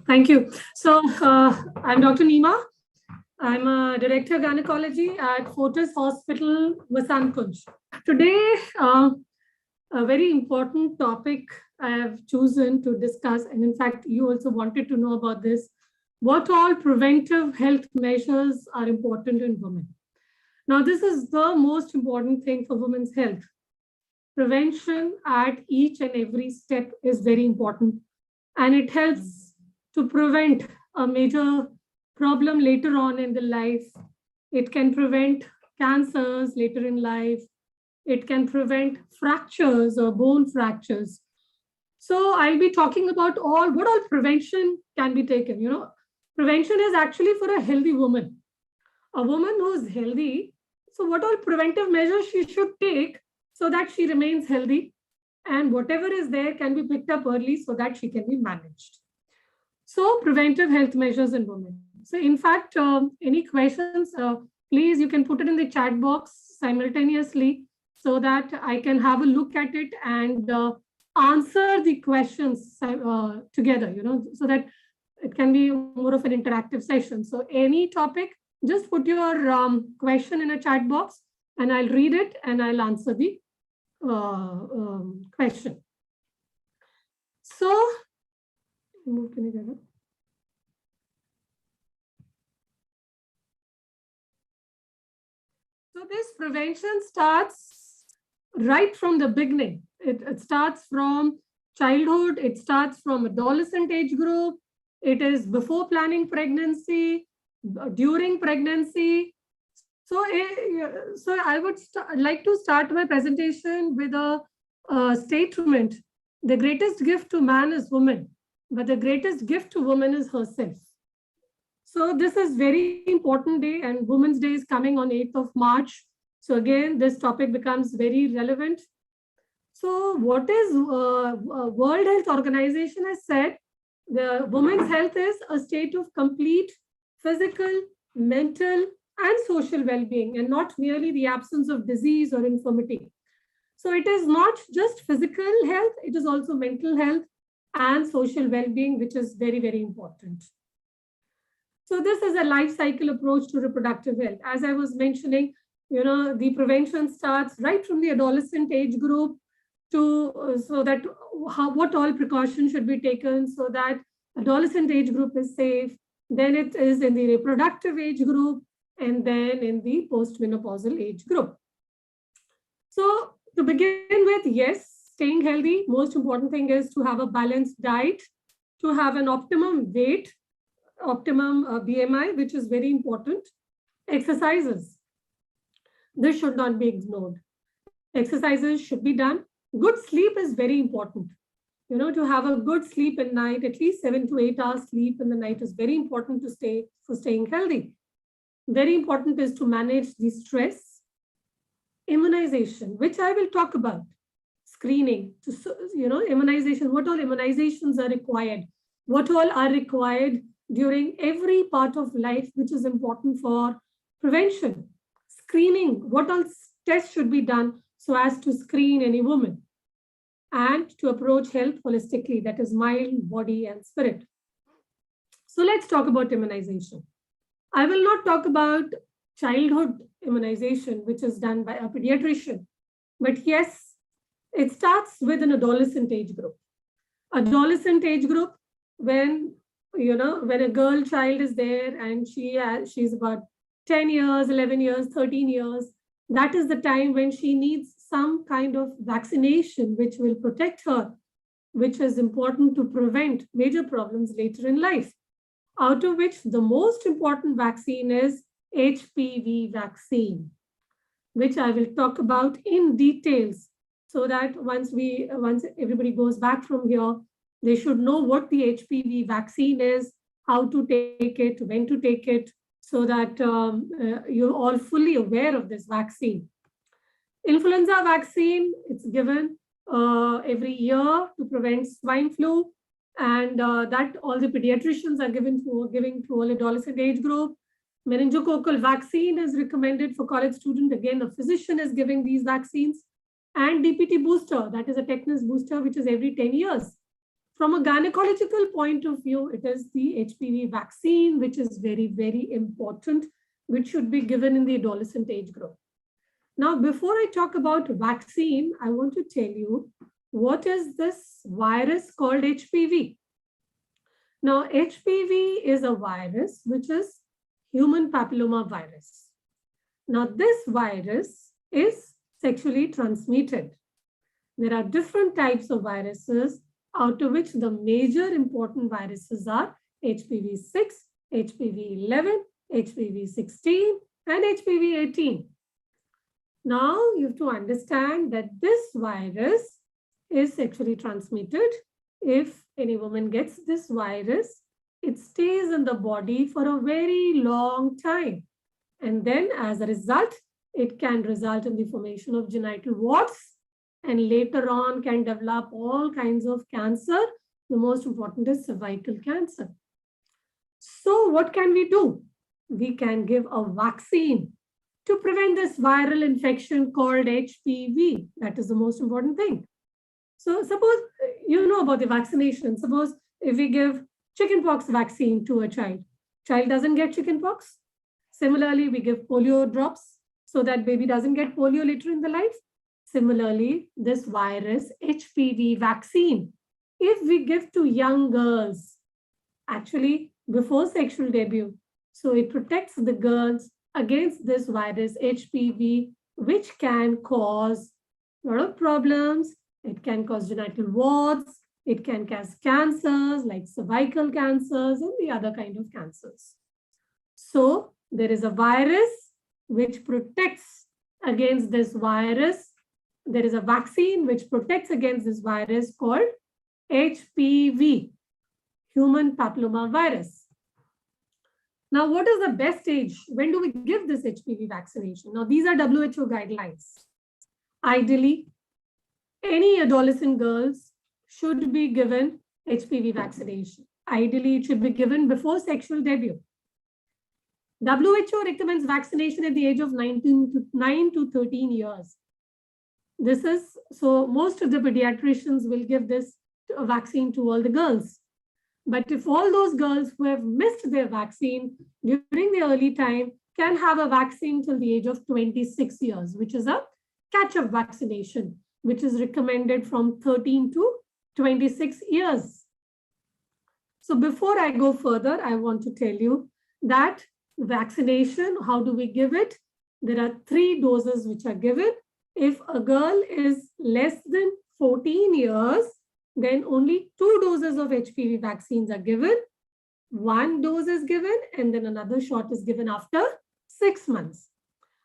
Thank you. So I'm Dr. Neema. I'm a Director of Gynecology at Fortis Hospital, Vasankunj. Today, a very important topic I have chosen to discuss, and in fact, you also wanted to know about this. What all preventive health measures are important in women? Now, this is the most important thing for women's health. Prevention at each and every step is very important, and it helps to prevent a major problem later on in the life. It can prevent cancers later in life. It can prevent fractures or bone fractures. So I'll be talking about what all prevention can be taken. Prevention is actually for a healthy woman. A woman who's healthy, so what all preventive measures she should take so that she remains healthy, and whatever is there can be picked up early so that she can be managed. So preventive health measures in women. So in fact, any questions, please, you can put it in the chat box simultaneously so that I can have a look at it and answer the questions together, so that it can be more of an interactive session. So any topic, just put your question in a chat box and I'll read it and I'll answer the question. So, So this prevention starts right from the beginning. It starts from childhood, it starts from adolescent age group, it is before planning pregnancy, during pregnancy. So I would like to start my presentation with a statement. The greatest gift to man is woman, but the greatest gift to woman is herself. So this is very important day, and Women's Day is coming on 8th of March. So again, this topic becomes very relevant. So what is World Health Organization has said, the women's health is a state of complete physical, mental, and social well-being, and not merely the absence of disease or infirmity. So it is not just physical health, it is also mental health and social well-being, which is very, very important. So this is a life cycle approach to reproductive health. As I was mentioning, the prevention starts right from the adolescent age group to so that what all precautions should be taken so that adolescent age group is safe. Then it is in the reproductive age group, and then in the postmenopausal age group. So to begin with, yes, staying healthy, most important thing is to have a balanced diet, to have an optimum weight, optimum BMI, which is very important. Exercises. This should not be ignored. Exercises should be done. Good sleep is very important. To have a good sleep at night, at least 7 to 8 hours sleep in the night is very important for staying healthy. Very important is to manage the stress. Immunization, which I will talk about. Screening, immunization, what all immunizations are required. What all are required during every part of life, which is important for prevention. Screening, what all tests should be done so as to screen any woman, and to approach health holistically, that is mind, body, and spirit. So let's talk about immunization. I will not talk about childhood immunization, which is done by a pediatrician, but yes, it starts with an adolescent age group. Adolescent age group, when a girl child is there and she's about 10 years, 11 years, 13 years, that is the time when she needs some kind of vaccination which will protect her, which is important to prevent major problems later in life. Out of which the most important vaccine is HPV vaccine, which I will talk about in details so that once everybody goes back from here, they should know what the HPV vaccine is, how to take it, when to take it, so that you're all fully aware of this vaccine. Influenza vaccine, it's given every year to prevent swine flu, and that all the pediatricians are giving to all adolescent age group. Meningococcal vaccine is recommended for college students. Again, a physician is giving these vaccines. And DPT booster, that is a tetanus booster, which is every 10 years. From a gynecological point of view, it is the HPV vaccine, which is very, very important, which should be given in the adolescent age group. Now, before I talk about vaccine, I want to tell you what is this virus called HPV. Now, HPV is a virus which is human papilloma virus. Now, this virus is sexually transmitted. There are different types of viruses, out of which the major important viruses are HPV-6, HPV-11, HPV-16, and HPV-18. Now, you have to understand that this virus is sexually transmitted. If any woman gets this virus, it stays in the body for a very long time. And then as a result, it can result in the formation of genital warts, and later on can develop all kinds of cancer. The most important is cervical cancer. So what can we do? We can give a vaccine to prevent this viral infection called HPV. That is the most important thing. So suppose you know about the vaccination. Suppose if we give chickenpox vaccine to a child doesn't get chickenpox. Similarly, we give polio drops so that baby doesn't get polio later in the life. Similarly, this virus HPV vaccine, if we give to young girls, actually before sexual debut, so it protects the girls against this virus HPV, which can cause a lot of problems. It can cause genital warts. It can cause cancers like cervical cancers and the other kind of cancers. So there is a virus which protects against this virus. There is a vaccine which protects against this virus called HPV, human papilloma virus. Now, what is the best age? When do we give this HPV vaccination? Now, these are WHO guidelines. Ideally, any adolescent girls should be given HPV vaccination. Ideally, it should be given before sexual debut. WHO recommends vaccination at the age of 9 to 13 years. This is, so most of the pediatricians will give this vaccine to all the girls. But if all those girls who have missed their vaccine during the early time can have a vaccine till the age of 26 years, which is a catch-up vaccination, which is recommended from 13 to 26 years. So before I go further, I want to tell you that vaccination, how do we give it? There are 3 doses which are given. If a girl is less than 14 years, then only 2 doses of HPV vaccines are given. 1 dose is given and then another shot is given after 6 months.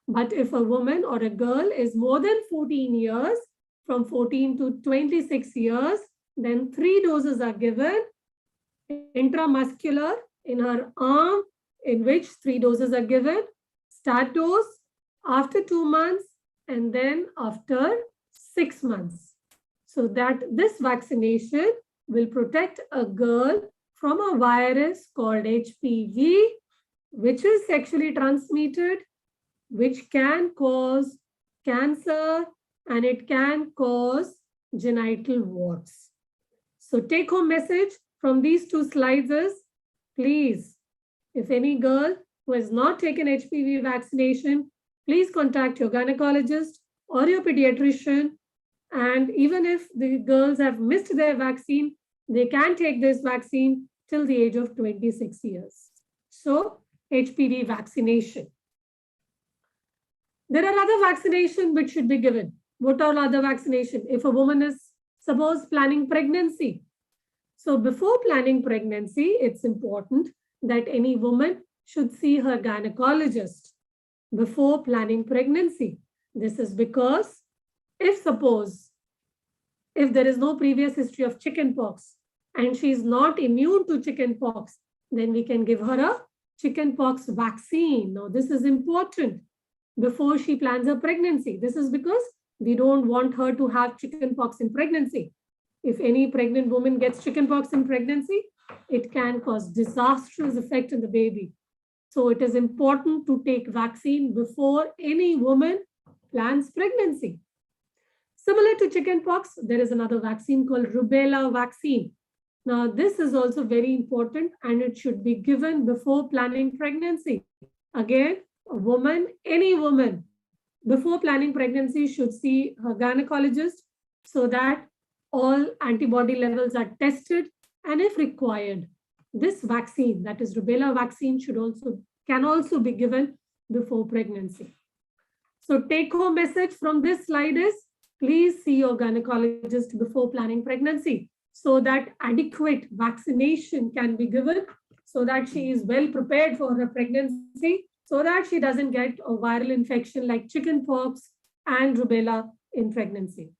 But if a woman or a girl is more than 14 years, from 14 to 26 years, then 3 doses are given. Intramuscular in her arm, in which 3 doses are given. Start dose after 2 months and then after 6 months. So that this vaccination will protect a girl from a virus called HPV, which is sexually transmitted, which can cause cancer and it can cause genital warts. So take home message from these 2 slides is, please, if any girl who has not taken HPV vaccination, please contact your gynecologist or your pediatrician. And even if the girls have missed their vaccine, they can take this vaccine till the age of 26 years. So HPV vaccination. There are other vaccinations which should be given. What are other vaccinations? If a woman is, suppose, planning pregnancy. So before planning pregnancy, it's important that any woman should see her gynecologist before planning pregnancy. This is because if there is no previous history of chickenpox and she is not immune to chickenpox, then we can give her a chickenpox vaccine. Now, this is important before she plans her pregnancy. This is because we don't want her to have chickenpox in pregnancy. If any pregnant woman gets chickenpox in pregnancy, it can cause disastrous effect in the baby. So it is important to take vaccine before any woman plans pregnancy. Similar to chickenpox, there is another vaccine called rubella vaccine. Now, this is also very important and it should be given before planning pregnancy. Again, a woman, any woman, before planning pregnancy should see her gynecologist so that all antibody levels are tested, and if required, this vaccine, that is rubella vaccine, can also be given before pregnancy. So take home message from this slide is, please see your gynecologist before planning pregnancy so that adequate vaccination can be given so that she is well prepared for her pregnancy, so that she doesn't get a viral infection like chickenpox and rubella in pregnancy.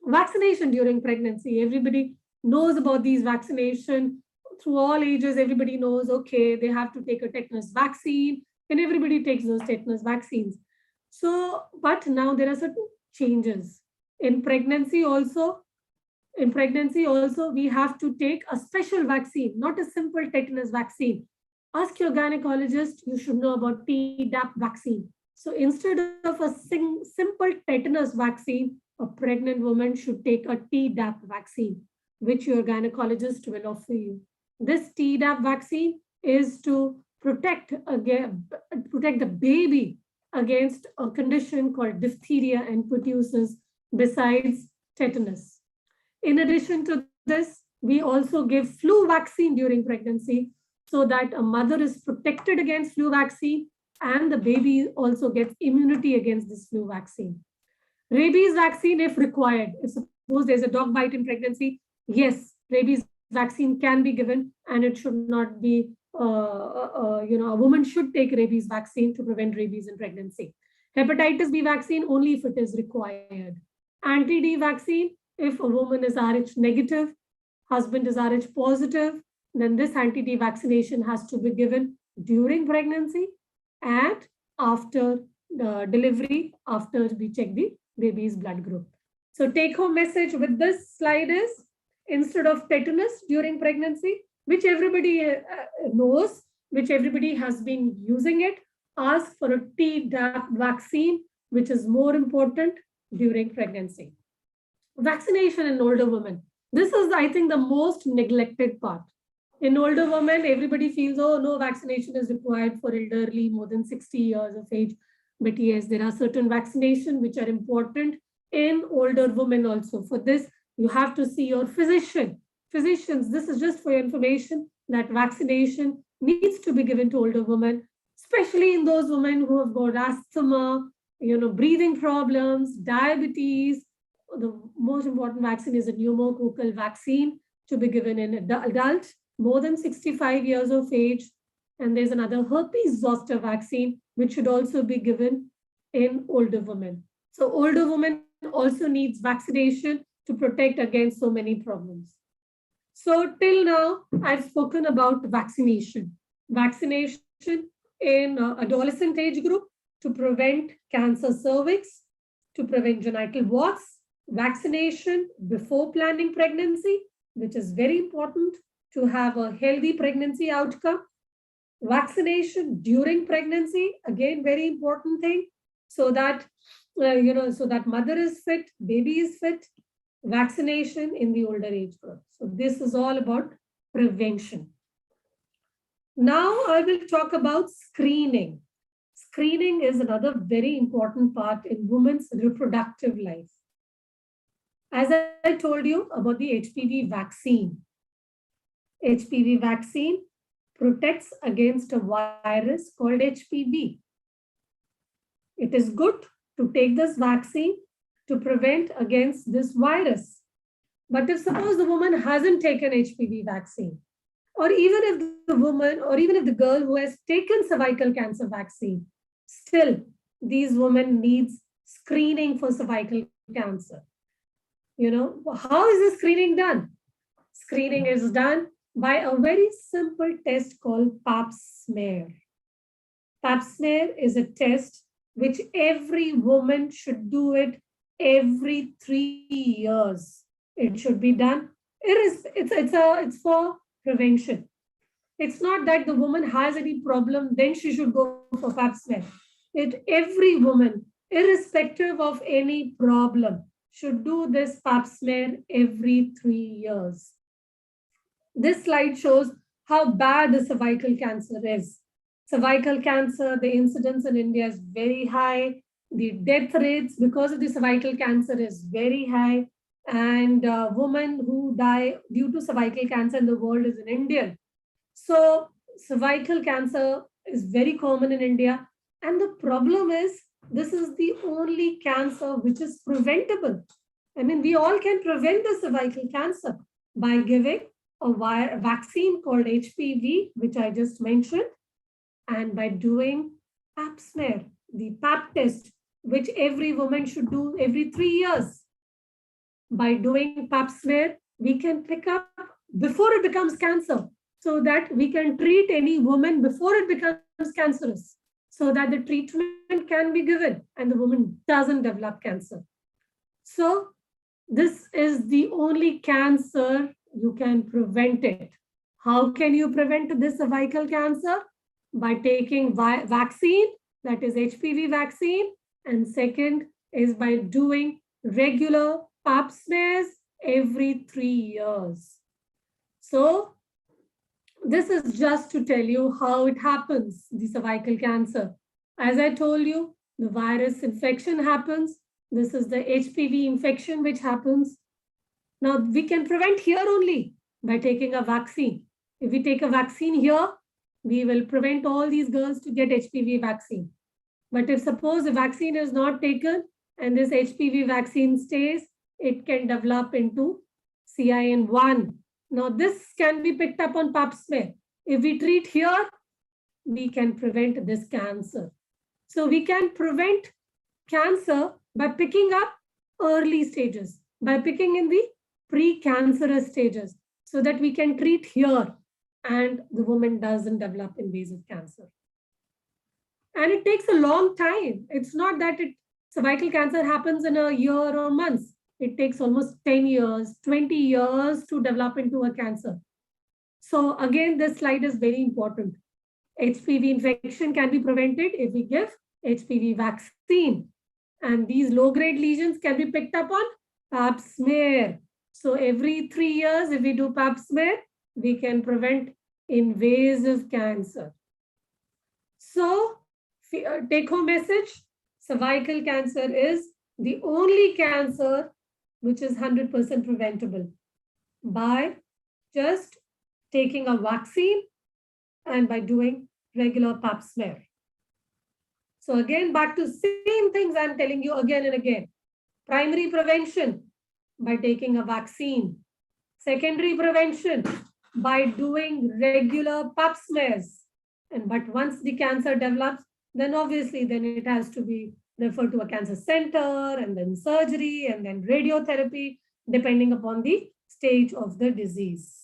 Vaccination during pregnancy, everybody knows about these vaccination through all ages. Everybody knows, okay, they have to take a tetanus vaccine, and everybody takes those tetanus vaccines. So, but now there are certain changes in pregnancy also. In pregnancy also, we have to take a special vaccine, not a simple tetanus vaccine. Ask your gynecologist, you should know about Tdap vaccine. So instead of a simple tetanus vaccine, a pregnant woman should take a Tdap vaccine, which your gynecologist will offer you. This Tdap vaccine is to protect the baby against a condition called diphtheria and pertussis besides tetanus. In addition to this, we also give flu vaccine during pregnancy so that a mother is protected against flu vaccine and the baby also gets immunity against this flu vaccine. Rabies vaccine if required. If suppose there's a dog bite in pregnancy, yes, rabies vaccine can be given, and it should not be, a woman should take rabies vaccine to prevent rabies in pregnancy. Hepatitis B vaccine only if it is required. Anti-D vaccine, if a woman is Rh negative, husband is Rh positive, then this anti-D vaccination has to be given during pregnancy and after the delivery, after we check the baby's blood group. So take home message with this slide is, instead of tetanus during pregnancy, which everybody knows, which everybody has been using it, ask for a Tdap vaccine, which is more important during pregnancy. Vaccination in older women. This is, I think, the most neglected part. In older women, everybody feels, oh, no vaccination is required for elderly more than 60 years of age. But yes, there are certain vaccinations which are important in older women also. For this, you have to see your physician. Physicians, this is just for your information, that vaccination needs to be given to older women, especially in those women who have got asthma, breathing problems, diabetes. The most important vaccine is a pneumococcal vaccine to be given in adults more than 65 years of age. And there's another herpes zoster vaccine, which should also be given in older women. So older women also needs vaccination to protect against so many problems. So till now, I've spoken about vaccination. Vaccination in adolescent age group to prevent cancer cervix, to prevent genital warts, vaccination before planning pregnancy, which is very important to have a healthy pregnancy outcome. Vaccination during pregnancy, again, very important thing, so that, so that mother is fit, baby is fit. Vaccination in the older age group. So this is all about prevention. Now I will talk about screening. Screening is another very important part in women's reproductive life. As I told you about the HPV vaccine. HPV vaccine protects against a virus called HPV. It is good to take this vaccine to prevent against this virus. But if suppose the woman hasn't taken HPV vaccine, or even if the woman, or even if the girl who has taken cervical cancer vaccine, still these women needs screening for cervical cancer. How is the screening done? Screening is done by a very simple test called Pap smear. Pap smear is a test which every woman should do it every 3 years. It should be done. It's for prevention. It's not that the woman has any problem, then she should go for Pap smear. Every woman, irrespective of any problem, should do this Pap smear every 3 years. This slide shows how bad the cervical cancer is. Cervical cancer, the incidence in India is very high. The death rates because of the cervical cancer is very high. And women who die due to cervical cancer in the world is in India. So cervical cancer is very common in India. And the problem is, this is the only cancer which is preventable. I mean, we all can prevent the cervical cancer by giving a vaccine called HPV, which I just mentioned, and by doing pap smear, the pap test, which every woman should do every 3 years. By doing pap smear, we can pick up before it becomes cancer, so that we can treat any woman before it becomes cancerous, so that the treatment can be given and the woman doesn't develop cancer. So this is the only cancer you can prevent it. How can you prevent this cervical cancer? By taking vaccine, that is HPV vaccine. And second is by doing regular pap smears every 3 years. So this is just to tell you how it happens, the cervical cancer. As I told you, the virus infection happens. This is the HPV infection which happens. Now we can prevent here only by taking a vaccine. If we take a vaccine here, we will prevent all these girls to get HPV vaccine. But if suppose the vaccine is not taken and this HPV vaccine stays, it can develop into CIN1. Now this can be picked up on pap smear. If we treat here, we can prevent this cancer. So we can prevent cancer by picking up early stages, by picking in the pre-cancerous stages, so that we can treat here and the woman doesn't develop invasive cancer. And it takes a long time. It's not that cervical cancer happens in a year or months. It takes almost 10 years, 20 years to develop into a cancer. So again, this slide is very important. HPV infection can be prevented if we give HPV vaccine. And these low-grade lesions can be picked up on pap smear. So every 3 years, if we do pap smear, we can prevent invasive cancer. So take-home message, cervical cancer is the only cancer which is 100% preventable by just taking a vaccine and by doing regular pap smear. So again, back to same things I'm telling you again and again. Primary prevention by taking a vaccine. Secondary prevention by doing regular pap smears. But once the cancer develops, then obviously then it has to be referred to a cancer center and then surgery and then radiotherapy, depending upon the stage of the disease.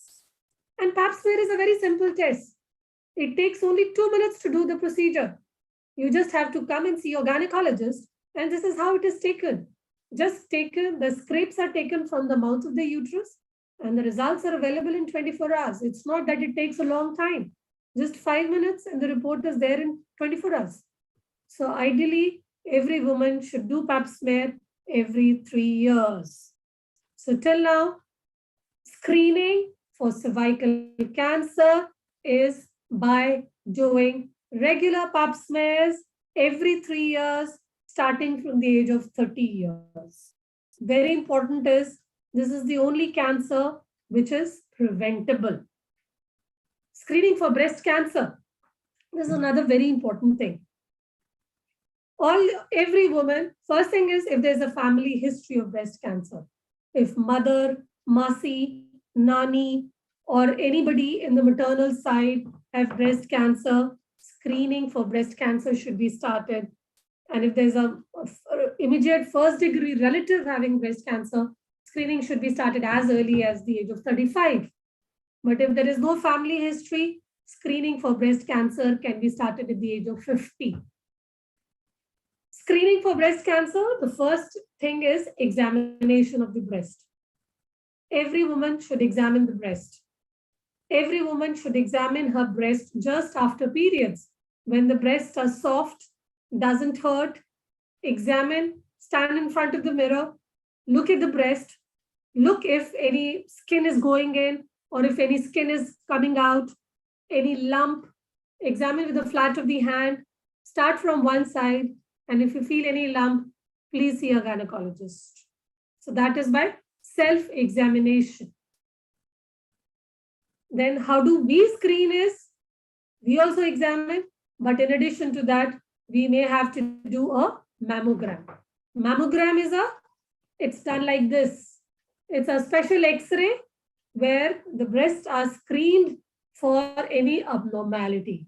And pap smear is a very simple test. It takes only 2 minutes to do the procedure. You just have to come and see your gynecologist, and this is how it is taken. Just taken, the scrapes are taken from the mouth of the uterus, and the results are available in 24 hours. It's not that it takes a long time. Just 5 minutes and the report is there in 24 hours. So ideally, every woman should do pap smear every 3 years. So till now, screening for cervical cancer is by doing regular pap smears every 3 years, starting from the age of 30 years. Very important is, this is the only cancer which is preventable. Screening for breast cancer. This is another very important thing. Every woman, first thing is if there's a family history of breast cancer. If mother, masi, nani, or anybody in the maternal side have breast cancer, screening for breast cancer should be started. And if there's a immediate first degree relative having breast cancer, screening should be started as early as the age of 35. But if there is no family history, screening for breast cancer can be started at the age of 50. Screening for breast cancer, the first thing is examination of the breast. Every woman should examine the breast. Every woman should examine her breast just after periods. When the breasts are soft, doesn't hurt, examine, stand in front of the mirror, look at the breast, look if any skin is going in or if any skin is coming out, any lump, examine with the flat of the hand. Start from one side, and if you feel any lump, please see a gynecologist. So that is by self-examination. Then how do we screen is, we also examine, but in addition to that, we may have to do a mammogram. Mammogram is it's done like this. It's a special X-ray where the breasts are screened for any abnormality,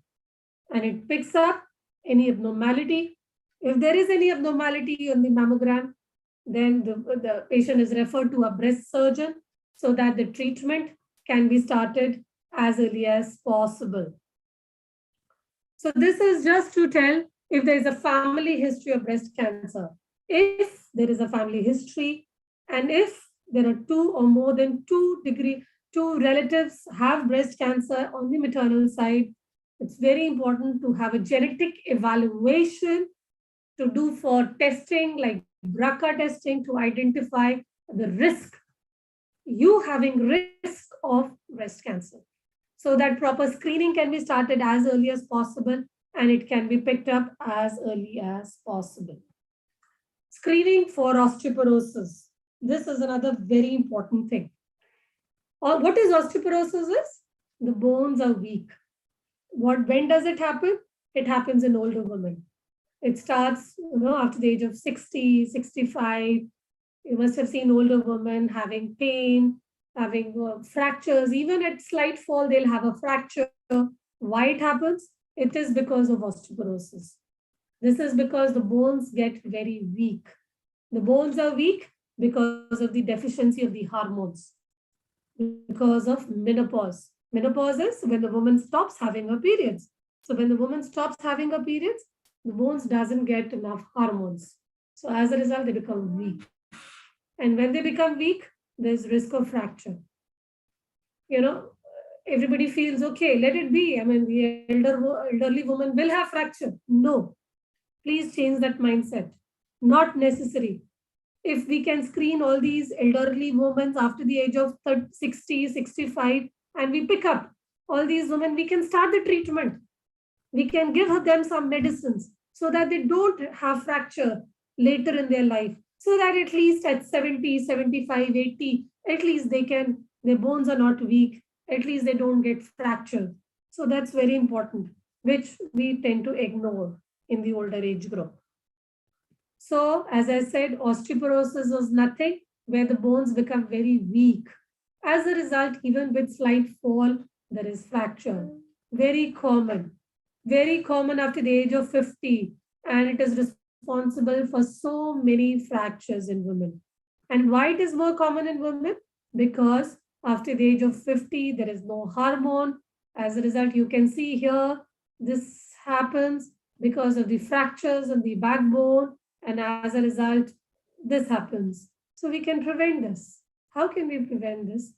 and it picks up any abnormality. If there is any abnormality on the mammogram, then the patient is referred to a breast surgeon so that the treatment can be started as early as possible. So this is just to tell if there is a family history of breast cancer. If there is a family history, and if there are two or more than two relatives have breast cancer on the maternal side, it's very important to have a genetic evaluation to do for testing like BRCA testing to identify the risk, you having risk of breast cancer, so that proper screening can be started as early as possible and it can be picked up as early as possible. Screening for osteoporosis. This is another very important thing. What is osteoporosis? The bones are weak. When does it happen? It happens in older women. It starts, after the age of 60, 65. You must have seen older women having pain, having fractures. Even at slight fall, they'll have a fracture. Why it happens? It is because of osteoporosis. This is because the bones get very weak. The bones are weak because of the deficiency of the hormones, because of menopause. Menopause is when the woman stops having her periods. So when the woman stops having her periods, the bones doesn't get enough hormones. So as a result, they become weak. And when they become weak, there's risk of fracture. Everybody feels, okay, let it be. I mean, the elderly woman will have fracture. No, please change that mindset. Not necessary. If we can screen all these elderly women after the age of 30, 60, 65, and we pick up all these women, we can start the treatment. We can give them some medicines so that they don't have fracture later in their life. So that at least at 70, 75, 80, at least their bones are not weak. At least they don't get fractured. So that's very important, which we tend to ignore in the older age group. So as I said, osteoporosis is nothing where the bones become very weak. As a result, even with slight fall, there is fracture. Very common after the age of 50. And it is responsible for so many fractures in women. And why it is more common in women? Because after the age of 50, there is no hormone. As a result, you can see here, this happens because of the fractures in the backbone. And as a result, this happens. So we can prevent this. How can we prevent this?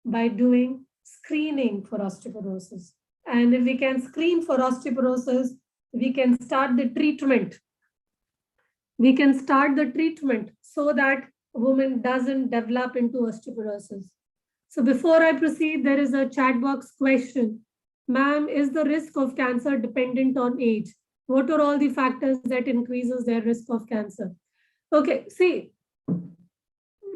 By doing screening for osteoporosis. And if we can screen for osteoporosis, we can start the treatment. We can start the treatment so that a woman doesn't develop into osteoporosis. So before I proceed, there is a chat box question. Ma'am, is the risk of cancer dependent on age? What are all the factors that increases their risk of cancer? Okay, see,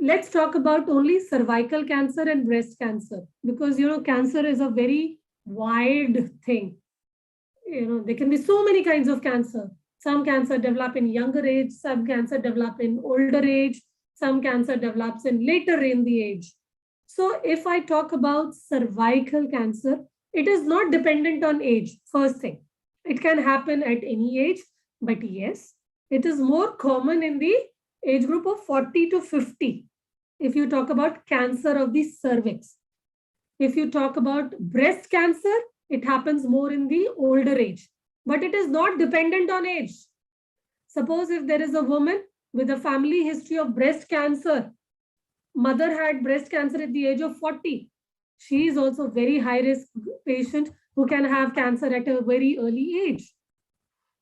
let's talk about only cervical cancer and breast cancer, because, cancer is a very wide thing. There can be so many kinds of cancer. Some cancer develop in younger age, some cancer develop in older age, some cancer develops in later in the age. So if I talk about cervical cancer, it is not dependent on age, first thing. It can happen at any age, but yes, it is more common in the age group of 40 to 50. If you talk about cancer of the cervix. If you talk about breast cancer, it happens more in the older age, but it is not dependent on age. Suppose if there is a woman with a family history of breast cancer, mother had breast cancer at the age of 40. She is also a very high risk patient who can have cancer at a very early age.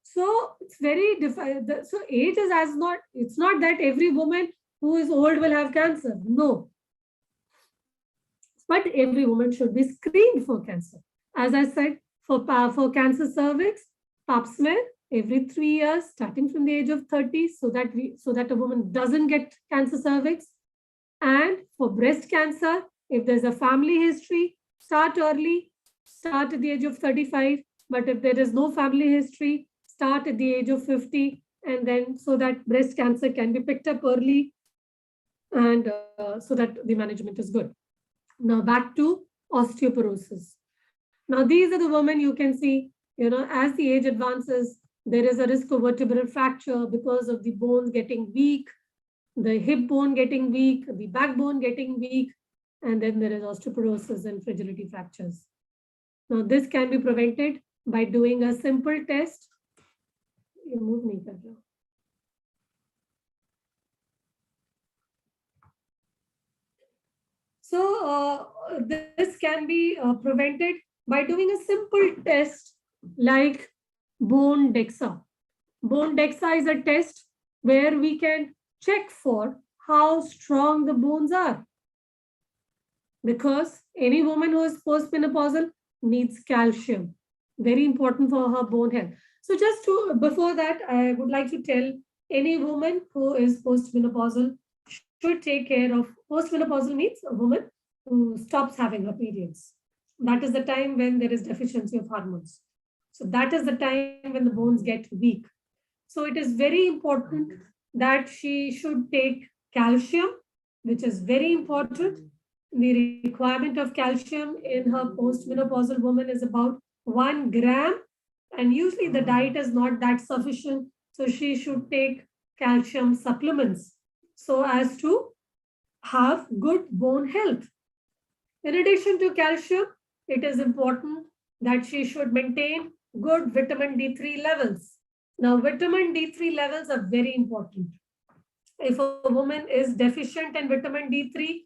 So it's very different. So age is it's not that every woman who is old will have cancer. No. But every woman should be screened for cancer. As I said, for cancer cervix, pap smear every 3 years, starting from the age of 30, so that a woman doesn't get cancer cervix. And for breast cancer, if there's a family history, start early, start at the age of 35. But if there is no family history, start at the age of 50, and then so that breast cancer can be picked up early, and so that the management is good. Now back to osteoporosis. Now these are the women you can see, as the age advances, there is a risk of vertebral fracture because of the bones getting weak, the hip bone getting weak, the backbone getting weak, and then there is osteoporosis and fragility fractures. Now this can be prevented by doing a simple test. So this can be prevented by doing a simple test like bone DEXA. Bone DEXA is a test where we can check for how strong the bones are. Because any woman who is postmenopausal needs calcium. Very important for her bone health. So before that, I would like to tell any woman who is postmenopausal should take care of. Postmenopausal means a woman who stops having her periods. That is the time when there is deficiency of hormones. So that is the time when the bones get weak. So it is very important that she should take calcium, which is very important. The requirement of calcium in her postmenopausal woman is about 1 gram, and usually the diet is not that sufficient. So she should take calcium supplements so as to have good bone health. In addition to calcium, it is important that she should maintain good vitamin D3 levels. Now, vitamin D3 levels are very important. If a woman is deficient in vitamin D3,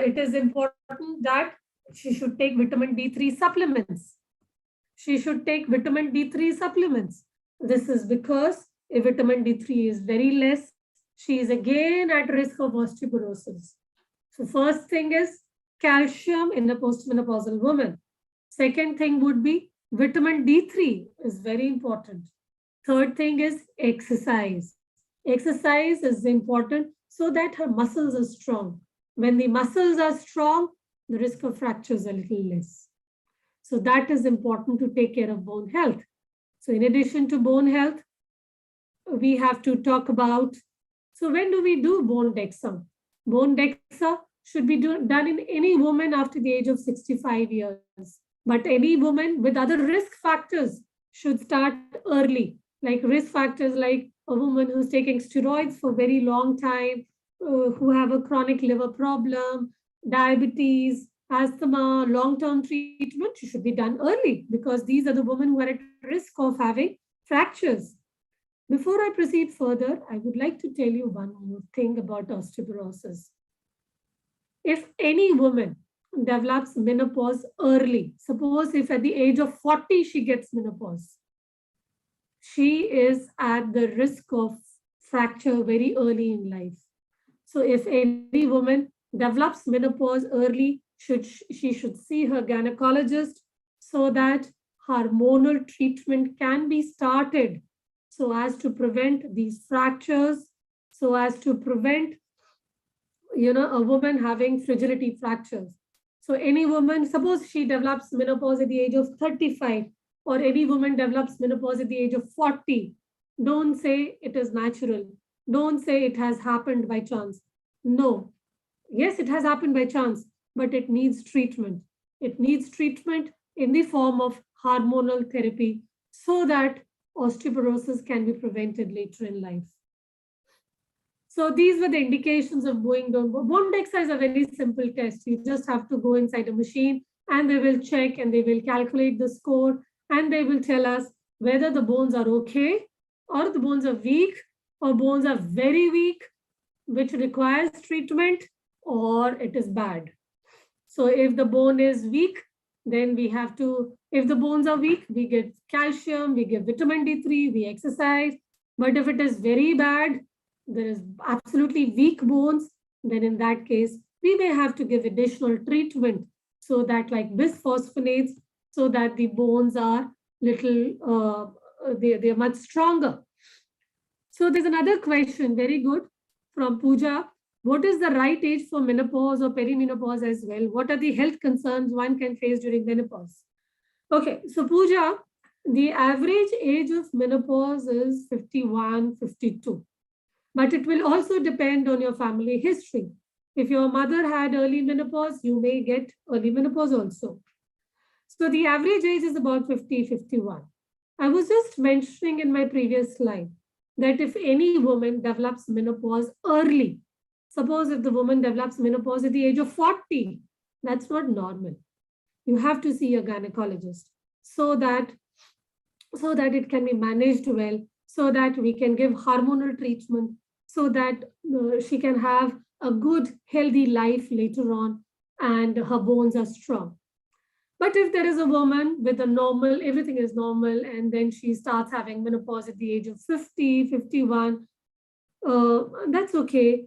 it is important that she should take vitamin D3 supplements. She should take vitamin D3 supplements. This is because if vitamin D3 is very less, she is again at risk of osteoporosis. So first thing is calcium in a postmenopausal woman. Second thing would be vitamin D3 is very important. Third thing is exercise. Exercise is important so that her muscles are strong. When the muscles are strong, the risk of fracture is a little less. So that is important to take care of bone health. So in addition to bone health, we have to talk about, so when do we do bone DEXA? Bone DEXA should be done in any woman after the age of 65 years. But any woman with other risk factors should start early, like risk factors like a woman who's taking steroids for a very long time, who have a chronic liver problem, diabetes, asthma, long-term treatment should be done early because these are the women who are at risk of having fractures. Before I proceed further, I would like to tell you one more thing about osteoporosis. If any woman develops menopause early, suppose if at the age of 40 she gets menopause, she is at the risk of fracture very early in life. So if any woman develops menopause early, she should see her gynecologist so that hormonal treatment can be started so as to prevent these fractures, so as to prevent a woman having fragility fractures. So any woman, suppose she develops menopause at the age of 35, or any woman develops menopause at the age of 40, don't say it is natural. Don't say it has happened by chance. No. Yes, it has happened by chance, but it needs treatment. It needs treatment in the form of hormonal therapy so that osteoporosis can be prevented later in life. So these were the indications of bone DEXA is a very simple test. You just have to go inside a machine and they will check and they will calculate the score and they will tell us whether the bones are okay or the bones are weak or bones are very weak, which requires treatment, or it is bad. So if the bone is weak, then we have to, if the bones are weak, we get calcium, we give vitamin D3, we exercise. But if it is very bad, there is absolutely weak bones, then in that case, we may have to give additional treatment so that like bisphosphonates, so that the bones are they're much stronger. So there's another question, very good, from Pooja. What is the right age for menopause or perimenopause as well? What are the health concerns one can face during menopause? Okay, so Pooja, the average age of menopause is 51, 52. But it will also depend on your family history. If your mother had early menopause, you may get early menopause also. So the average age is about 50, 51. I was just mentioning in my previous slide that if any woman develops menopause early, suppose if the woman develops menopause at the age of 40, that's not normal. You have to see a gynecologist so that it can be managed well, so that we can give hormonal treatment, so that she can have a good, healthy life later on and her bones are strong. But if there is a woman with a normal, everything is normal, and then she starts having menopause at the age of 50, 51, that's okay.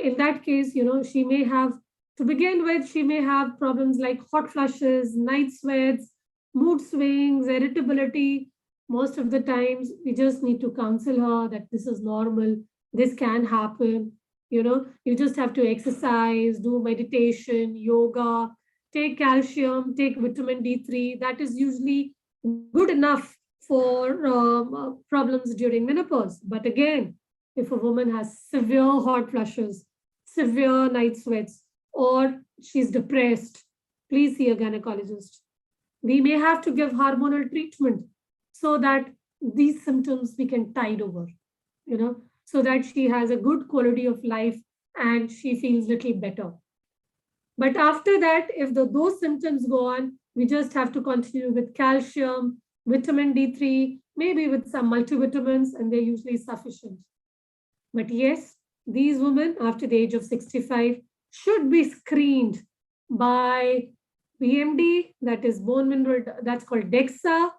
In that case, she may have, to begin with, she may have problems like hot flushes, night sweats, mood swings, irritability. Most of the times, we just need to counsel her that this is normal, this can happen. You just have to exercise, do meditation, yoga, take calcium, take vitamin D3. That is usually good enough for problems during menopause. But again, if a woman has severe hot flushes, severe night sweats, or she's depressed, please see a gynecologist. We may have to give hormonal treatment so that these symptoms we can tide over, so that she has a good quality of life and she feels little better. But after that, if those symptoms go on, we just have to continue with calcium, vitamin D3, maybe with some multivitamins, and they're usually sufficient. But yes, these women after the age of 65 should be screened by BMD, that is bone mineral, that's called DEXA,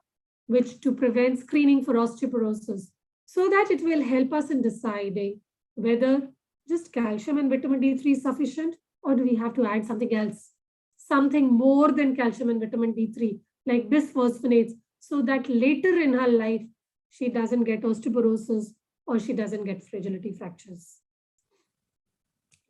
which to prevent screening for osteoporosis, so that it will help us in deciding whether just calcium and vitamin D3 is sufficient, or do we have to add something else, something more than calcium and vitamin D3, like bisphosphonates, so that later in her life, she doesn't get osteoporosis or she doesn't get fragility fractures.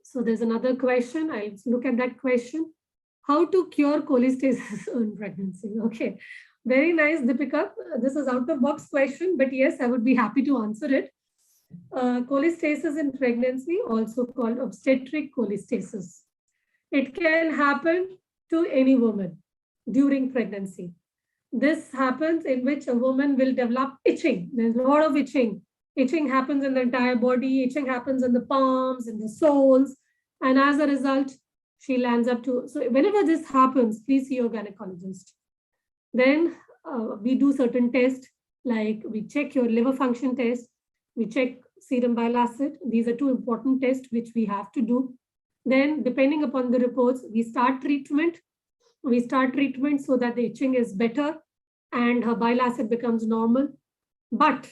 So there's another question. I'll look at that question. How to cure cholestasis in pregnancy? Okay, very nice, Deepika. This is out of box question, but yes, I would be happy to answer it. Cholestasis in pregnancy, also called obstetric cholestasis. It can happen to any woman during pregnancy. This happens in which a woman will develop itching. There's a lot of itching. Itching happens in the entire body. Itching happens in the palms, in the soles. And as a result, she lands up to, so whenever this happens, please see your gynecologist. Then we do certain tests, like we check your liver function test, we check serum bile acid. These are two important tests which we have to do. Then depending upon the reports, we start treatment. We start treatment so that the itching is better and her bile acid becomes normal. But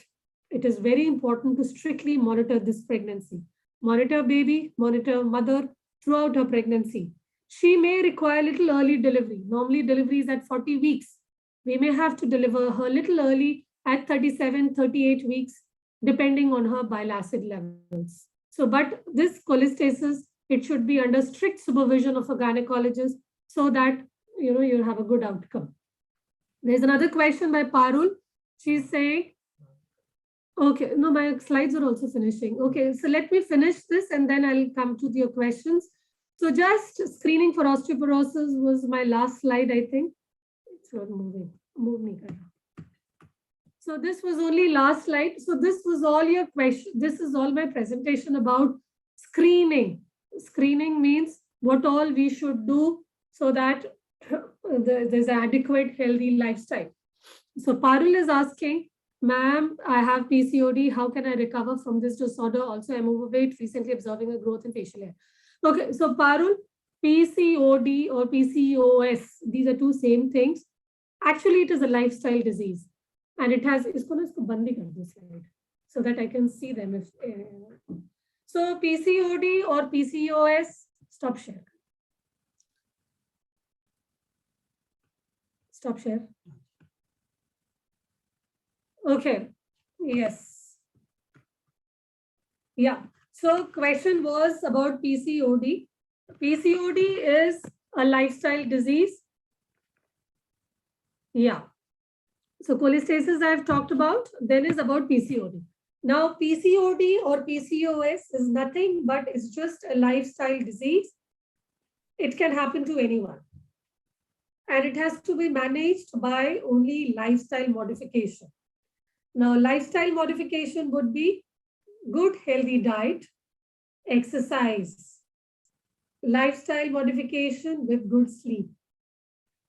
it is very important to strictly monitor this pregnancy. Monitor baby, monitor mother throughout her pregnancy. She may require little early delivery. Normally delivery is at 40 weeks. We may have to deliver her little early at 37, 38 weeks, depending on her bile acid levels. So, but this cholestasis, it should be under strict supervision of a gynecologist so that you have a good outcome. There's another question by Parul. She's saying, okay, no, my slides are also finishing. Okay, so let me finish this and then I'll come to your questions. So just screening for osteoporosis was my last slide, I think. It's not moving. So this was only last slide. So this was all your question. This is all my presentation about screening. Screening means what all we should do so that there's an adequate, healthy lifestyle. So Parul is asking, ma'am, I have PCOD. How can I recover from this disorder? Also, I'm overweight, recently observing a growth in facial hair. Okay, so Parul, PCOD or PCOS, these are two same things. Actually, it is a lifestyle disease. And it has, so that I can see them. So PCOD or PCOS, stop share. Stop share. Okay. Yes. Yeah. So question was about PCOD. PCOD is a lifestyle disease. Yeah. So cholestasis I've talked about, then is about PCOD. Now PCOD or PCOS is nothing but it's just a lifestyle disease. It can happen to anyone. And it has to be managed by only lifestyle modification. Now lifestyle modification would be good healthy diet, exercise, lifestyle modification with good sleep.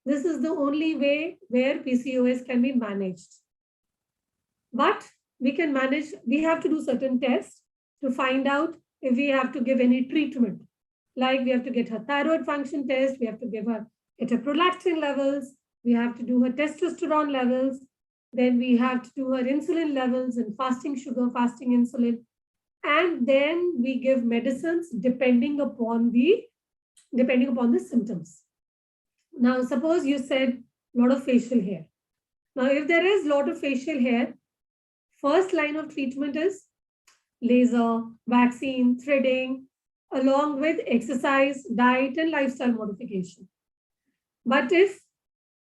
This is the only way where PCOS can be managed. But we can manage, we have to do certain tests to find out if we have to give any treatment. Like we have to get her thyroid function test, we have to give her prolactin levels, we have to do her testosterone levels, then we have to do her insulin levels and fasting sugar, fasting insulin. And then we give medicines depending upon the symptoms. Now, suppose you said a lot of facial hair. Now, if there is a lot of facial hair, first line of treatment is laser, vaccine, threading, along with exercise, diet, and lifestyle modification. But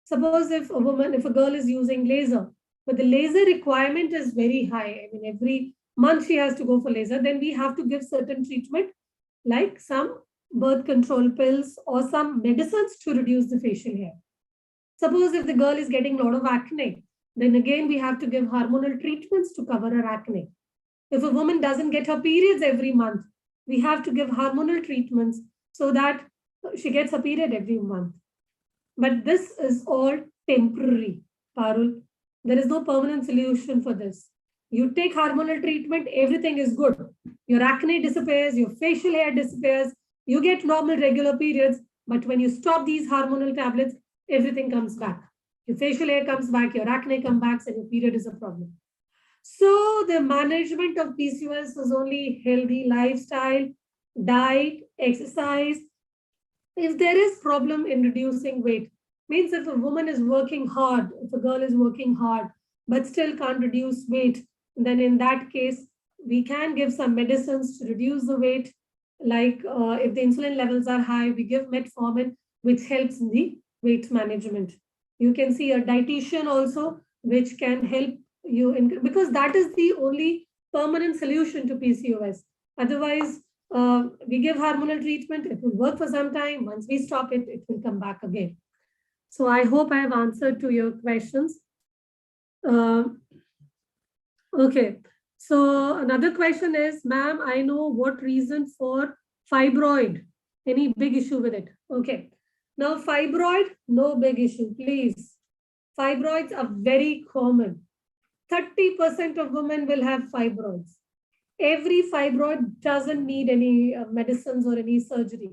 suppose if a girl is using laser, but the laser requirement is very high, I mean, every month she has to go for laser, then we have to give certain treatment like some birth control pills or some medicines to reduce the facial hair. Suppose if the girl is getting a lot of acne, then again we have to give hormonal treatments to cover her acne. If a woman doesn't get her periods every month, we have to give hormonal treatments so that she gets her period every month. But this is all temporary, Parul. There is no permanent solution for this. You take hormonal treatment, everything is good. Your acne disappears, your facial hair disappears, you get normal regular periods, but when you stop these hormonal tablets, everything comes back. Your facial hair comes back, your acne comes back, and your period is a problem. So the management of PCOS is only healthy lifestyle, diet, exercise. If there is problem in reducing weight, means if a woman is working hard, if a girl is working hard, but still can't reduce weight, then in that case, we can give some medicines to reduce the weight. Like if the insulin levels are high, we give metformin, which helps in the weight management. You can see a dietitian also, which can help you because that is the only permanent solution to PCOS. Otherwise, we give hormonal treatment, it will work for some time. Once we stop it, it will come back again. So I hope I have answered to your questions. Okay. So another question is, ma'am, I know what reason for fibroid. Any big issue with it? Okay. Now fibroid, no big issue, please. Fibroids are very common. 30% of women will have fibroids. Every fibroid doesn't need any medicines or any surgery.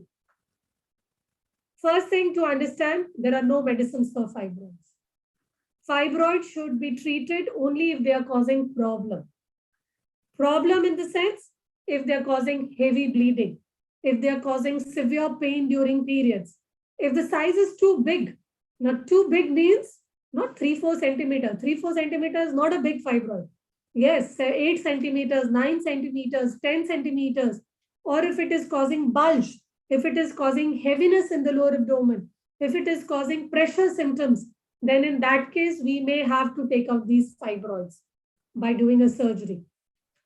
First thing to understand, there are no medicines for fibroids. Fibroids should be treated only if they are causing problem. Problem in the sense, if they are causing heavy bleeding, if they are causing severe pain during periods, if the size is too big. Now, too big means not 3-4 centimeters. 3-4 centimeters is not a big fibroid. Yes, 8 centimeters, 9 centimeters, 10 centimeters, or if it is causing bulge, if it is causing heaviness in the lower abdomen, if it is causing pressure symptoms, then in that case, we may have to take out these fibroids by doing a surgery.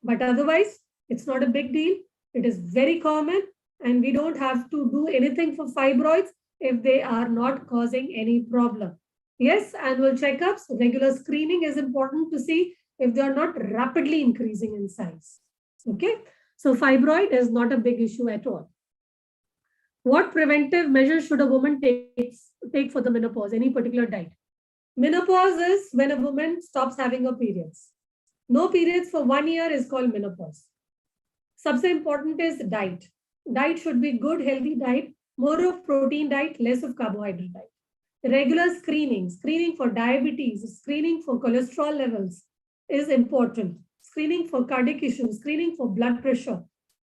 But otherwise, it's not a big deal. It is very common, and we don't have to do anything for fibroids if they are not causing any problem. Yes, annual checkups, regular screening is important to see if they are not rapidly increasing in size. Okay, so fibroid is not a big issue at all. What preventive measures should a woman take for the menopause? Any particular diet? Menopause is when a woman stops having her periods. No periods for 1 year is called menopause. सबसे important is diet. Diet should be good, healthy diet, more of protein diet, less of carbohydrate diet. Regular screening for diabetes, screening for cholesterol levels is important. Screening for cardiac issues, screening for blood pressure.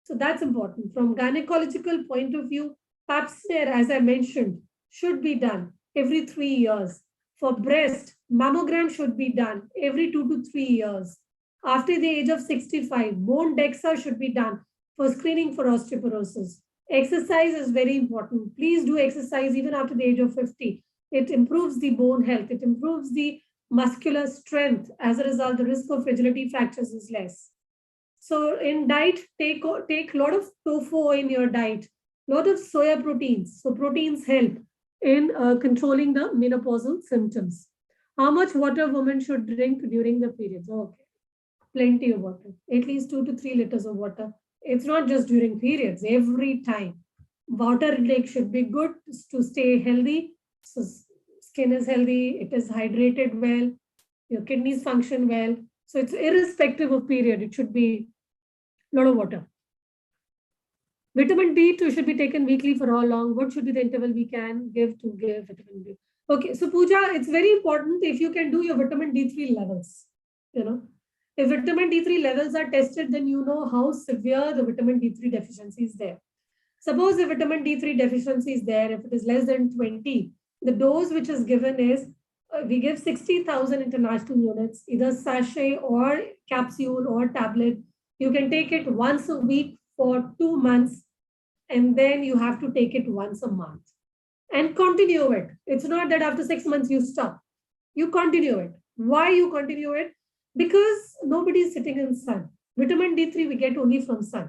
So that's important. From gynecological point of view, pap smear, as I mentioned, should be done every 3 years. For breast, mammogram should be done every 2 to 3 years. After the age of 65, bone DEXA should be done for screening for osteoporosis. Exercise is very important. Please do exercise even after the age of 50. It improves the bone health. It improves the muscular strength. As a result, the risk of fragility fractures is less. So in diet, take a lot of tofu in your diet, lot of soya proteins. So proteins help in controlling the menopausal symptoms. How much water women should drink during the periods? Okay, plenty of water, at least 2 to 3 liters of water. It's not just during periods, every time. Water intake should be good to stay healthy. So skin is healthy, it is hydrated well, your kidneys function well. So it's irrespective of period, it should be a lot of water. Vitamin D2 should be taken weekly for how long? What should be the interval we can give to give vitamin D? Okay, so Pooja, it's very important if you can do your vitamin D3 levels. If vitamin D3 levels are tested, then you know how severe the vitamin D3 deficiency is there. Suppose the vitamin D3 deficiency is there, if it is less than 20, the dose which is given is, we give 60,000 international units, either sachet or capsule or tablet. You can take it once a week for 2 months, and then you have to take it once a month and continue it. It's not that after 6 months you stop. You continue it. Why you continue it? Because nobody is sitting in sun. Vitamin D3 we get only from sun.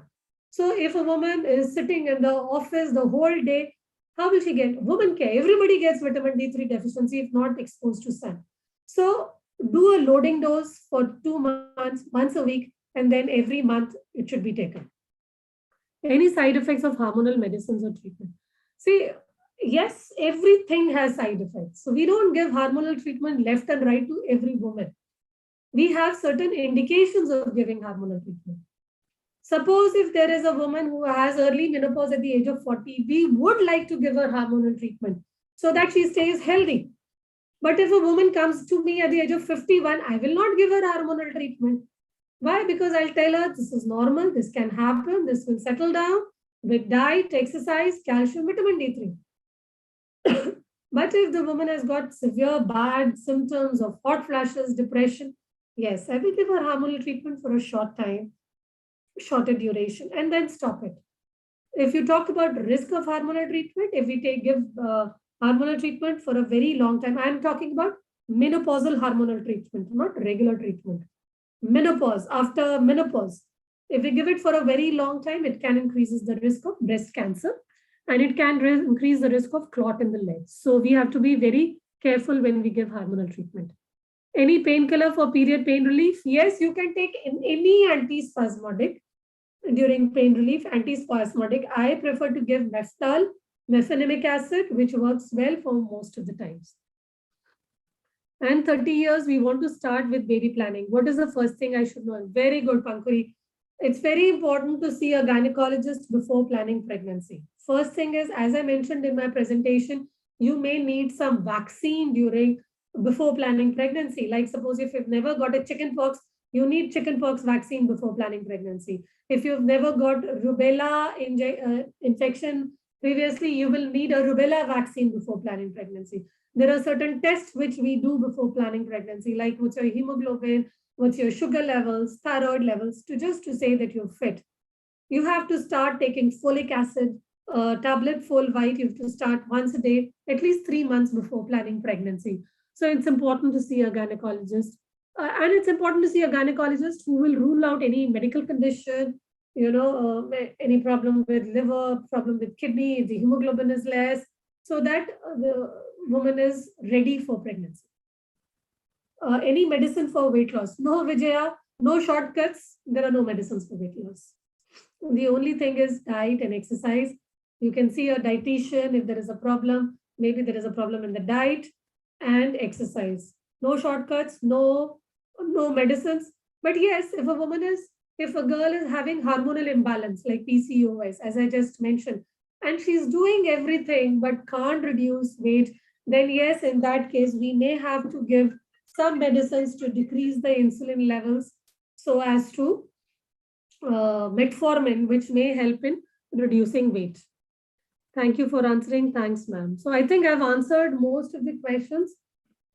So if a woman is sitting in the office the whole day, how will she get? Woman care. Everybody gets vitamin D3 deficiency if not exposed to sun. So do a loading dose for 2 months, once a week, and then every month it should be taken. Any side effects of hormonal medicines or treatment? See, yes, everything has side effects. So we don't give hormonal treatment left and right to every woman. We have certain indications of giving hormonal treatment. Suppose if there is a woman who has early menopause at the age of 40, we would like to give her hormonal treatment so that she stays healthy. But if a woman comes to me at the age of 51, I will not give her hormonal treatment. Why? Because I'll tell her this is normal, this can happen, this will settle down with diet, exercise, calcium, vitamin D3. But if the woman has got severe bad symptoms of hot flashes, depression, yes, I will give her hormonal treatment for a short time, shorter duration, and then stop it. If you talk about risk of hormonal treatment, if we give hormonal treatment for a very long time, I'm talking about menopausal hormonal treatment, not regular treatment. Menopause, after menopause, if we give it for a very long time, it can increase the risk of breast cancer and it can increase the risk of clot in the legs. So we have to be very careful when we give hormonal treatment. Any painkiller for period pain relief? Yes, you can take any antispasmodic during pain relief, antispasmodic. I prefer to give Meftal, mefenamic acid, which works well for most of the times. And 30 years, we want to start with baby planning. What is the first thing I should know? Very good, Pankuri. It's very important to see a gynecologist before planning pregnancy. First thing is, as I mentioned in my presentation, you may need some vaccine before planning pregnancy. Like suppose if you've never got a chickenpox, you need chickenpox vaccine before planning pregnancy. If you've never got rubella infection previously, you will need a rubella vaccine before planning pregnancy. There are certain tests which we do before planning pregnancy, like what's your hemoglobin, what's your sugar levels, thyroid levels, just to say that you're fit. You have to start taking folic acid, tablet full white. You have to start once a day, at least 3 months before planning pregnancy. So it's important to see a gynecologist. And it's important to see a gynecologist who will rule out any medical condition, any problem with liver, problem with kidney, if the hemoglobin is less, so that the woman is ready for pregnancy. Any medicine for weight loss? No, Vijaya, no shortcuts. There are no medicines for weight loss. The only thing is diet and exercise. You can see a dietitian if there is a problem. Maybe there is a problem in the diet and exercise. No shortcuts, no medicines. But yes, if a girl is having hormonal imbalance like PCOS, as I just mentioned, and she's doing everything but can't reduce weight, then yes, in that case, we may have to give some medicines to decrease the insulin levels so as to metformin, which may help in reducing weight. Thank you for answering. Thanks, ma'am. So I think I've answered most of the questions.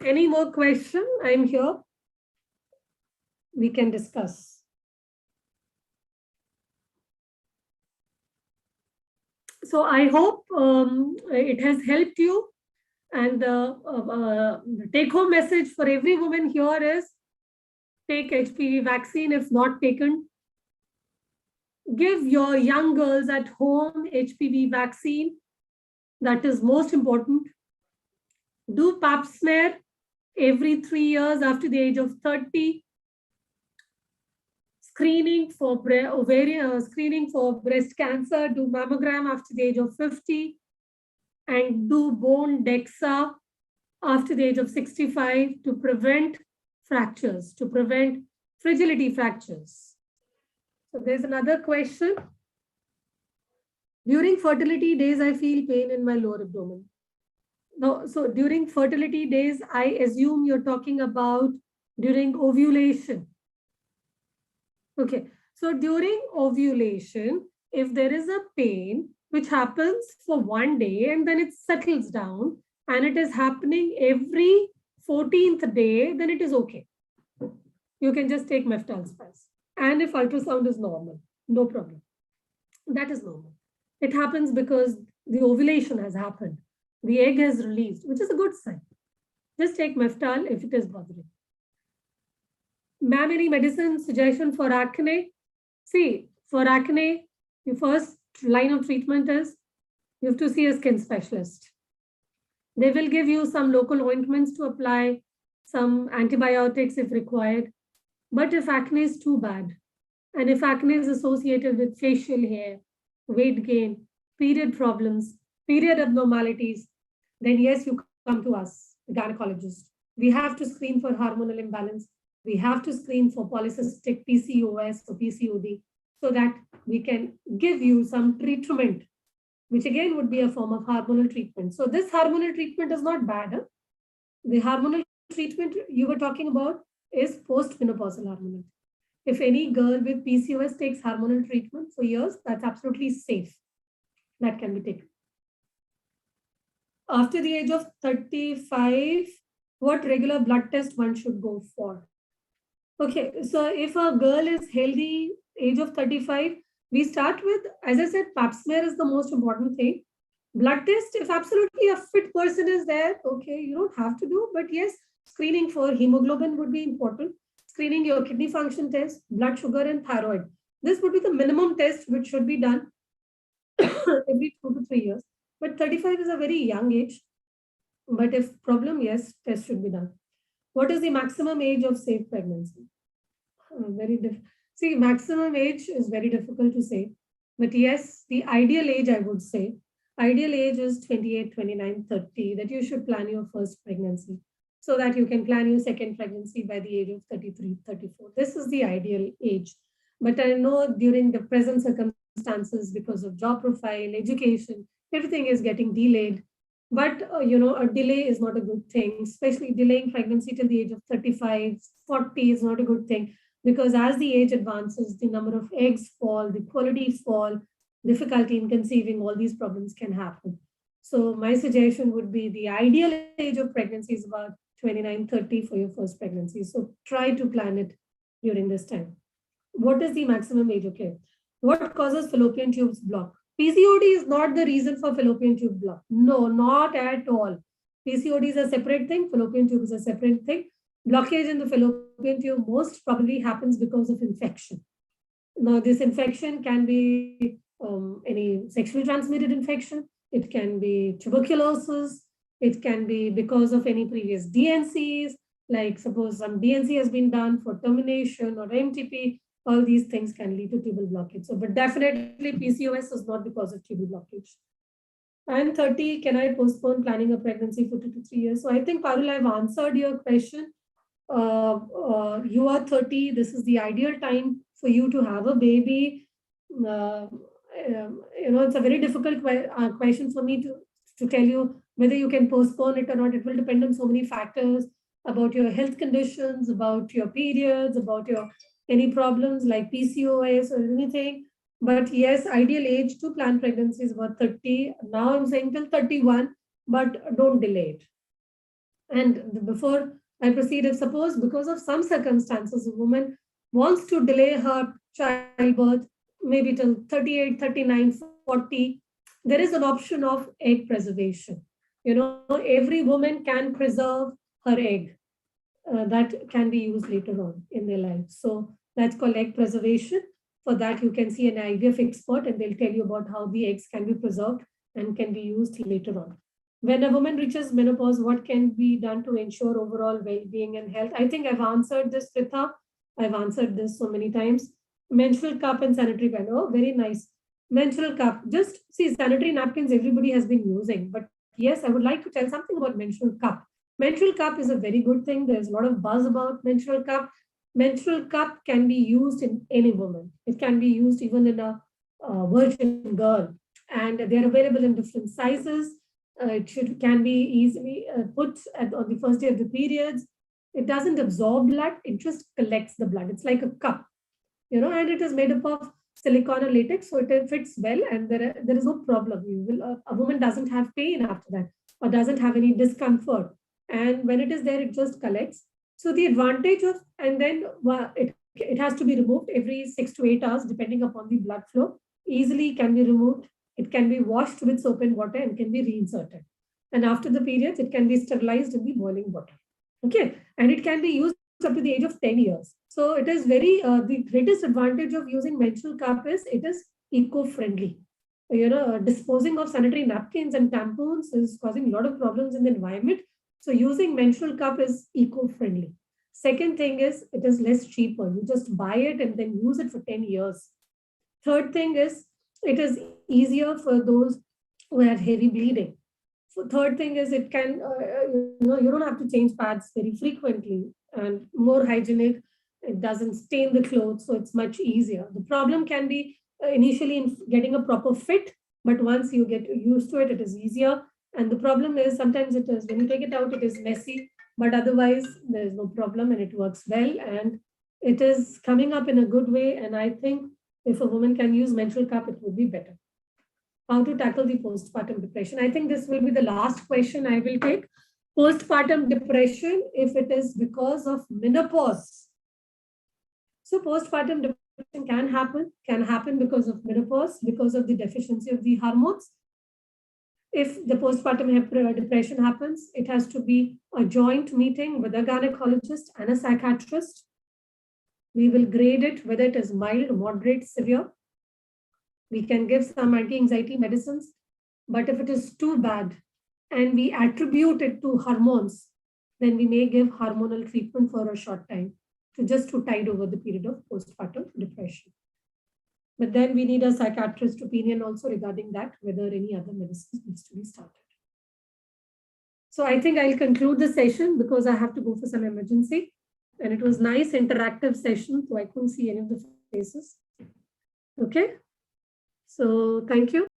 Any more question? I'm here. We can discuss. So I hope it has helped you. And the take-home message for every woman here is take HPV vaccine if not taken. Give your young girls at home HPV vaccine. That is most important. Do pap smear every 3 years after the age of 30. Screening for screening for breast cancer. Do mammogram after the age of 50. And do bone DEXA after the age of 65 to prevent fractures, to prevent fragility fractures. So there's another question. During fertility days, I feel pain in my lower abdomen. No, so during fertility days, I assume you're talking about during ovulation. Okay, so during ovulation, if there is a pain which happens for one day and then it settles down and it is happening every 14th day, then it is okay. You can just take meftalspaz. And if ultrasound is normal, no problem. That is normal. It happens because the ovulation has happened. The egg has released, which is a good sign. Just take meftal if it is bothering. Ma'am, any medicine suggestion for acne? See, for acne, the first line of treatment is you have to see a skin specialist. They will give you some local ointments to apply, some antibiotics if required. But if acne is too bad, and if acne is associated with facial hair, weight gain, period problems, period abnormalities, then yes, you come to us, the gynecologist. We have to screen for hormonal imbalance. We have to screen for polycystic PCOS or PCOD so that we can give you some treatment, which again would be a form of hormonal treatment. So this hormonal treatment is not bad. Huh? The hormonal treatment you were talking about is post-menopausal hormonal. If any girl with PCOS takes hormonal treatment for years, that's absolutely safe. That can be taken. After the age of 35, what regular blood test one should go for? Okay, so if a girl is healthy, age of 35, we start with, as I said, pap smear is the most important thing. Blood test, if absolutely a fit person is there, okay, you don't have to do, but yes, screening for hemoglobin would be important. Screening your kidney function test, blood sugar and thyroid. This would be the minimum test which should be done every 2 to 3 years. But 35 is a very young age. But if problem, yes, test should be done. What is the maximum age of safe pregnancy? See, maximum age is very difficult to say. But yes, the ideal age, I would say, ideal age is 28, 29, 30, that you should plan your first pregnancy so that you can plan your second pregnancy by the age of 33, 34. This is the ideal age. But I know during the present circumstances, because of job profile, education, everything is getting delayed. But, a delay is not a good thing, especially delaying pregnancy till the age of 35, 40 is not a good thing. Because as the age advances, the number of eggs fall, the quality fall, difficulty in conceiving, all these problems can happen. So my suggestion would be the ideal age of pregnancy is about 29, 30 for your first pregnancy. So try to plan it during this time. What is the maximum age? Okay. What causes fallopian tubes block? PCOD is not the reason for fallopian tube block. No, not at all. PCOD is a separate thing. Fallopian tube is a separate thing. Blockage in the fallopian tube most probably happens because of infection. Now, this infection can be any sexually transmitted infection. It can be tuberculosis. It can be because of any previous DNCs, like suppose some DNC has been done for termination or MTP. All these things can lead to tubal blockage. So, but definitely PCOS is not because of tubal blockage. I'm 30. Can I postpone planning a pregnancy for 2 to 3 years? So I think, Parul, I've answered your question. You are 30. This is the ideal time for you to have a baby. It's a very difficult question for me to tell you whether you can postpone it or not. It will depend on so many factors about your health conditions, about your periods, about your any problems like PCOS or anything. But yes, ideal age to plan pregnancy is about 30. Now I'm saying till 31, but don't delay it. And before I proceed, if suppose because of some circumstances, a woman wants to delay her childbirth, maybe till 38, 39, 40, there is an option of egg preservation. Every woman can preserve her egg that can be used later on in their life. So that's called egg preservation. For that, you can see an IVF expert and they'll tell you about how the eggs can be preserved and can be used later on. When a woman reaches menopause, what can be done to ensure overall well-being and health? I think I've answered this, Pritha. I've answered this so many times. Menstrual cup and sanitary pad. Oh, very nice. Menstrual cup. Just see, sanitary napkins everybody has been using. But yes, I would like to tell something about menstrual cup. Menstrual cup is a very good thing. There's a lot of buzz about menstrual cup. Menstrual cup can be used in any woman. It can be used even in a virgin girl. And they're available in different sizes. It can be easily put on the first day of the periods. It doesn't absorb blood. It just collects the blood. It's like a cup, and it is made up of silicone or latex, so it fits well, and there is no problem. A woman doesn't have pain after that or doesn't have any discomfort. And when it is there, it just collects. So the advantage of, and then it has to be removed every 6 to 8 hours, depending upon the blood flow. Easily can be removed. It can be washed with soap and water and can be reinserted. And after the periods, it can be sterilized in the boiling water. Okay, and it can be used up to the age of 10 years. So it is the greatest advantage of using menstrual cup is it is eco-friendly. Disposing of sanitary napkins and tampons is causing a lot of problems in the environment. So using menstrual cup is eco-friendly. Second thing is it is less cheaper. You just buy it and then use it for 10 years. Third thing is it is easier for those who have heavy bleeding. So third thing is it can, you don't have to change pads very frequently and more hygienic. It doesn't stain the clothes, so it's much easier. The problem can be initially in getting a proper fit, but once you get used to it, it is easier. And the problem is sometimes it is when you take it out, it is messy, but otherwise there is no problem and it works well and it is coming up in a good way. And I think if a woman can use menstrual cup, it would be better. How to tackle the postpartum depression? I think this will be the last question I will take. Postpartum depression, if it is because of menopause. So postpartum depression can happen because of menopause, because of the deficiency of the hormones. If the postpartum depression happens, it has to be a joint meeting with a gynecologist and a psychiatrist. We will grade it whether it is mild, moderate, severe. We can give some anti-anxiety medicines, but if it is too bad and we attribute it to hormones, then we may give hormonal treatment for a short time to tide over the period of postpartum depression. But then we need a psychiatrist opinion also regarding that, whether any other medicines needs to be started. So I think I'll conclude the session because I have to go for some emergency. And it was nice interactive session, so I couldn't see any of the faces. Okay. So thank you.